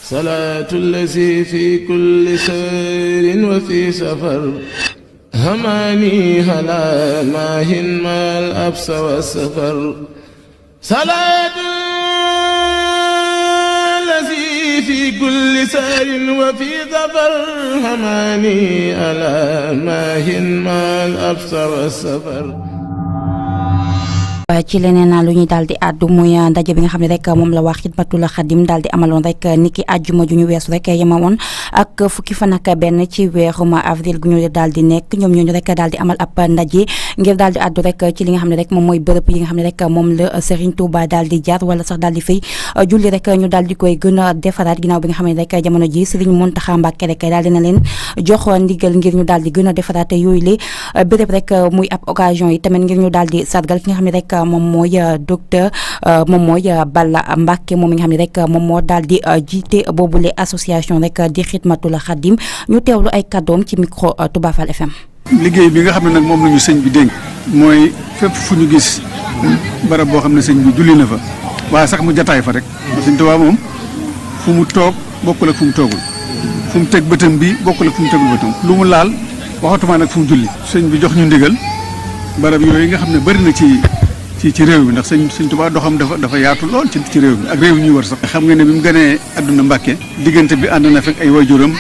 صلاة الذي في كل سير وفي سفر هماني هلا ماهن ما الأبس والسفر صلاة الذي في كل سير وفي سفر هماني هلا ماهن ما الأبس والسفر. ci leneen lu ñuy daal di àddu muy ndaje bi nga xam ne rek moom la waa Xidmatul Xadim daal di amaloon rek niki àjjuma ju ñu weesu rek yemawoon ak fukki fan ak benn ci weerum avril gu ñu daal di nekk ñoom ñooñu rek daal di amal ab ndaje ngir daal di àddu rek ci li nga xam ne rek moom mooy bërëb yi nga xam ne rek moom la Serigne Touba daal di jaar wala sax daal di fay julli rek ñu daal di koy gën a defaraat ginnaaw bi nga xam ne rek jamono ji Serigne Mountakha Mbacké rek daal dina leen jox ndigal ngir ñu daal di gën a defaraat yooyu le bërëb rek muy ab occasion yi tamit ngir ñu daal di sargal ki nga xam ne rek moom mooy docteur moom mooy Balla Mbacké moom mi nga xam ne rek moom moo daal di jiite boobule association rek di Xidmatul Xadim ñu teewlu ay kàddoom ci micro Touba Fall FM. liggéey bi nga xam ne nag moom lañu sëñ bi dénk mooy fépp fu ñu gis barab boo xam ne sëñ bi julli na fa waaye sax mu jataay fa rek sëñ Tuubaa moom fu mu toog bokkul ak fu mu toogul fu mu teg bëtam bi bokkul ak fu mu tegul bëtam lu mu laal waxatuma nag fu mu julli sëñ bi jox ñu ndigal barab yooyu nga xam ne bari na ci réew mi ndax sëñ Tuubaa doxam dafa yaatu lool ci réew mi ak réew ñuy war sax xam nga ne bi mu gënee àdduna Mbàkke diggante bi ànd na fekk ay waajuram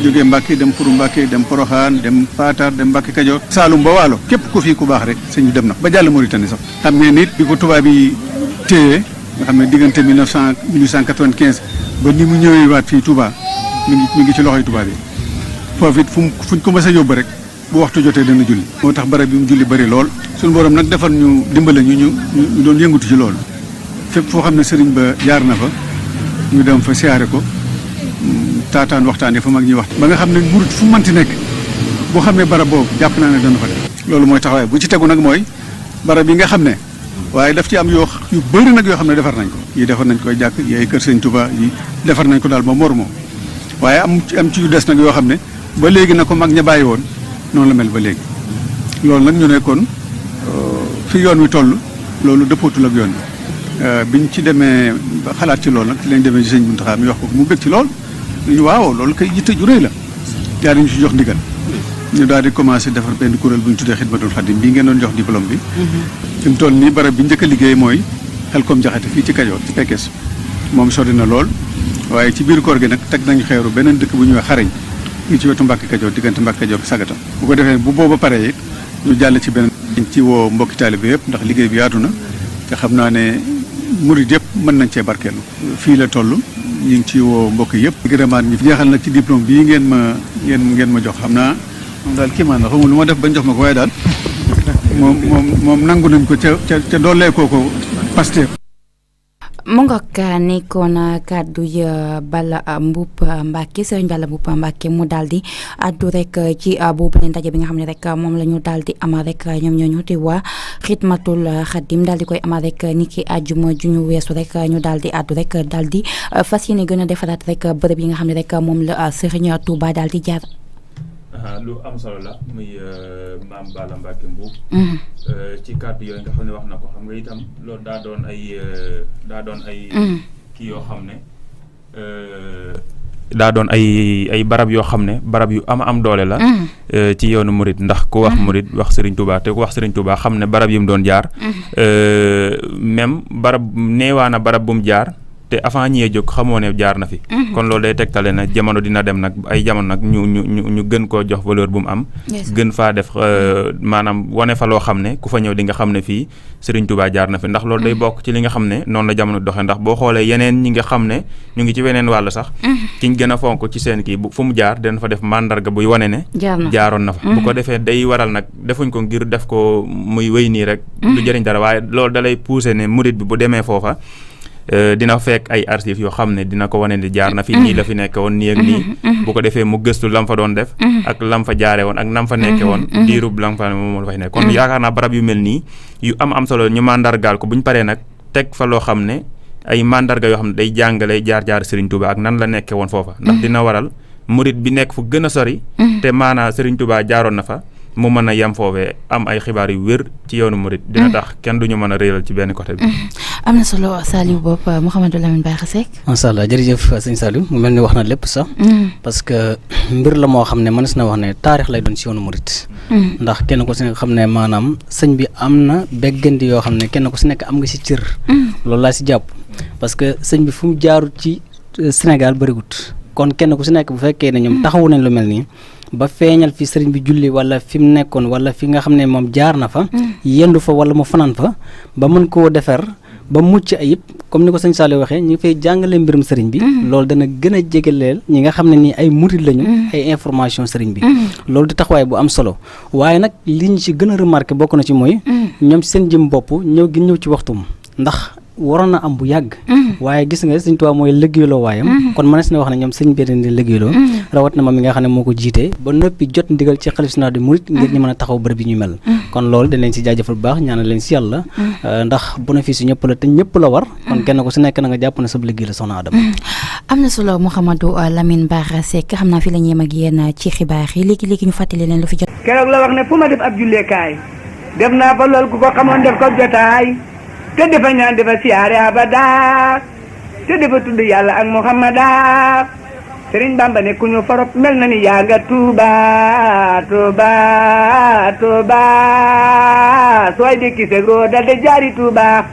jógee Mbàkke dem Puru Mbàkke dem Poroxaan dem Paatar dem Mbàkke Kajoor Saalum ba Waalo képp ku fii ku baax rek sëñ bi dem na ba jàll Mauritanie sax xam ngeen nit bi ko tubaab yi téye nga xam ne diggante 1895 ba ni mu ñëwee waat fii Touba mi ngi ci loxoy tubaab yi foofu it fuñ ko mës a yóbbu rek bu waxtu jotee dana julli moo tax barab bi mu julli bëri lool suñu borom nag defal ñu dimbale ñu doon yëngutu ci loolu fépp foo xam ne sëriñ ba jaar na fa ñu dem fa siyaare ko taataan waxtaanee fa mag ñuy wax ba nga xam ne murit fu manti nekk boo xamee barab boobu jàpp naa ne dana fa def loolu mooy taxawaay bu ci tegu nag mooy barab yi nga xam ne waaye daf ci am yu bëri nag yoo xam ne defar nañ ko yi defar nañ koy jàkk yi ay kër sëñ Touba yi defar nañ ko daal ba mor moom waaye am ci yu des nag yoo xam ne ba léegi na ko mag ña bàyyi woon noonu la mel ba léegi loolu nag ñu ne kon fi yoon wi toll loolu dëppootul ak yoon bi biñ ci demee ba xalaat ci loolu nag ci lañ demee ci sëñ Mountakha mi wax ko mu bëgg ci lool ñu waaw loolu kay yitte ju rëy la yaa dañu ci jox ndigal ñu daal di commencé defar benn kuréel bu ñu tuddee Xidmatul Xadim bii ngeen doon jox diplôme bi fi mu toll nii barab bi njëkk a liggéey mooy Xelkom Jaxate fii ci Kajoor ci Pekes moom sori na lool waaye ci biir koor gi nag teg nañu xeeru beneen dëkk bu ñuy wax Xarañ fii ci wetu Mbàkke Kajoor diggante Mbàkke Kajoor Sagata bu ko defee bu booba paree it ñu jàll ci beneen ci woo mbokki taalibe yëpp ndax liggéey bi yaatu na te xam naa ne murid yëpp mën nañ cee barkeelu fii la toll ñu ngi ci woo mbokk yëpp gërëmaat ñi jeexal nag ci diplôme bii ngeen ma jox xam naa moom daal kii maan la xamul lu ma def bañ jox ma ko waaye daal moom nangu nañ ko ca doolee ko Pastef mu nga nekkoon kàddu yi Balla Mboup Mbacké Serigne Balla Mboup Mbacké mu daal di àddu rek ci boobu leen ndaje bi nga xam ne rek moom la ñu daal di amal rek ñoom ñooñu te waa Xidmatul Xadim daal di koy amal rek ni ki àjjuma ju ñu weesu rek ñu daal di àddu rek daal di fas yéene gën a defaraat rek bërëb yi nga xam ne rek moom la Serigne Touba daal di jaar. lu am solo la muy maam Balla Mbacké Mboup ci kàddu yooyu nga xam ne wax na ko xam nga itam loolu daa doon ay kii yoo xam ne daa doon ay barab yoo xam ne barab yu am doole la ci yoonu murit ndax ku wax murit wax Serigne Touba te ku wax Serigne Touba xam ne barab yi mu doon jaar même barab neewaana barab bu mu jaar te avant ñee jóg xamoo ne jaar na fi kon loolu day tegtale na jamono dina dem nag ay jamono nag ñu gën koo jox valeur bu mu am gën faa def maanaam wane fa loo xam ne ku fa ñëw di nga xam ne fii Serigne Touba jaar na fi ndax loolu day bokk ci li nga xam ne noonu la jamono doxee ndax boo xoolee yeneen ñi nga xam ne ñu ngi ci weneen wàll sax kiñ gën a fonk ci seen kii fu mu jaar dana fa def mandarga buy wane ne jaaroon na fa bu ko defee day waral nag defuñ ko ngir def ko muy wéy nii rek du jëriñ dara waaye loolu da lay pousser ne murit bi bu demee foofa dina fekk ay archives yoo xam ne dina ko wane ni jaar na fi nii la fi nekke woon nii ak nii bu ko defee mu gëstu lam fa doon def ak lam fa jaare woon ak nam fa nekke woon diirub lam fa moom la fay nekk kon yaakaar naa barab yu mel nii yu am solo ñu mandargaal ko bu ñu paree nag teg fa loo xam ne ay mandarga yoo xam ne day jàngale jaar Serigne Touba ak nan la nekke woon foofa ndax dina waral murit bi nekk fu gën a sori te maanaa Serigne Touba jaaroon na fa mu mën a yem foofee am ay xibaar yu wér ci yoonu murit dina tax kenn duñu mën a réeral ci benn côté bi. am na solo Saliou bopp Mouhamadou Lamine Bara Seck. macha allah jërëjëf sëñ Saliou mu mel ni wax na lépp sax. parce que mbir la moo xam ne mënees na wax ne taarix lay doon ci yoonu murit. ndax kenn ku si nekk xam ne maanaam sëñ bi am na beggandi yoo xam ne kenn ku si nekk am nga si cër. loolu laa si jàpp parce que sëñ bi fu mu jaarut ci Sénégal bëriwut kon kenn ku si nekk bu fekkee ne ñoom taxawu nañ lu mel nii ba feeñal fi sëriñ bi julli wala fi mu nekkoon wala fi nga xam ne moom jaar na fa yendu fa wala mu fanaan fa ba mën koo defar ba mucc ayib comme ni ko sëñ Saliou waxee ñi fay jàngale mbirum sëriñ bi loolu dana gën a jégaleel ñi nga xam ne nii ay murid lañu ay information sëriñ bi loolu di taxawaay bu am solo waaye nag li ñu ci gën a remarqué bokk na ci mooy ñoom ci seen jëm bopp ñëw gi ñëw ci waxtum ndax waroon na am bu yàgg waaye gis nga sëñ Tuubaa mooy liggéeyloo waayam kon mënees na wax ne ñoom sëñ bi di liggéeyloo rawat na ma mi nga xam ne moo ko jiite ba noppi jot ndigal ci xalif général des mourides ngir ñu mën a taxaw bërëb yi ñu mel kon loolu dañ leen si jaajëfal bu baax ñaanal leen si yàlla ndax bénéfice yu ñëpp la te ñëpp la war kon kenn ku si nekk na nga jàpp ne sab liggéey la soxna Adama am na solo Mouhamadou Lamine Bara Seck xam naa fi la ñuy yem ak yéen ci xibaar yi léegi ñu fàttali leen lu fi jot keroog la wax ne fu ma def ab julleekaay def naa fa lool ku ko xamoon def ko jotaay te dafa ñaan dafa siyaare abada te dafa tudd yàlla ak Muhammada Sëriñ Bamba ne ku ñu forop mel na ni yaa nga Tuuba Tuuba Tuuba sooy dikki segro dal de jaari Tuuba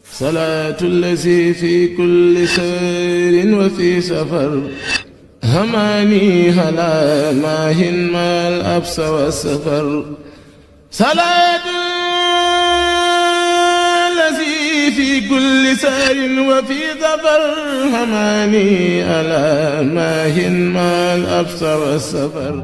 salaatu lazi fi kulli sayrin wa fi safar hamani hala maahin mal absa wa safar salaatu في كل سار وفي ظفر هماني ألا ماهن ما الأبصر السفر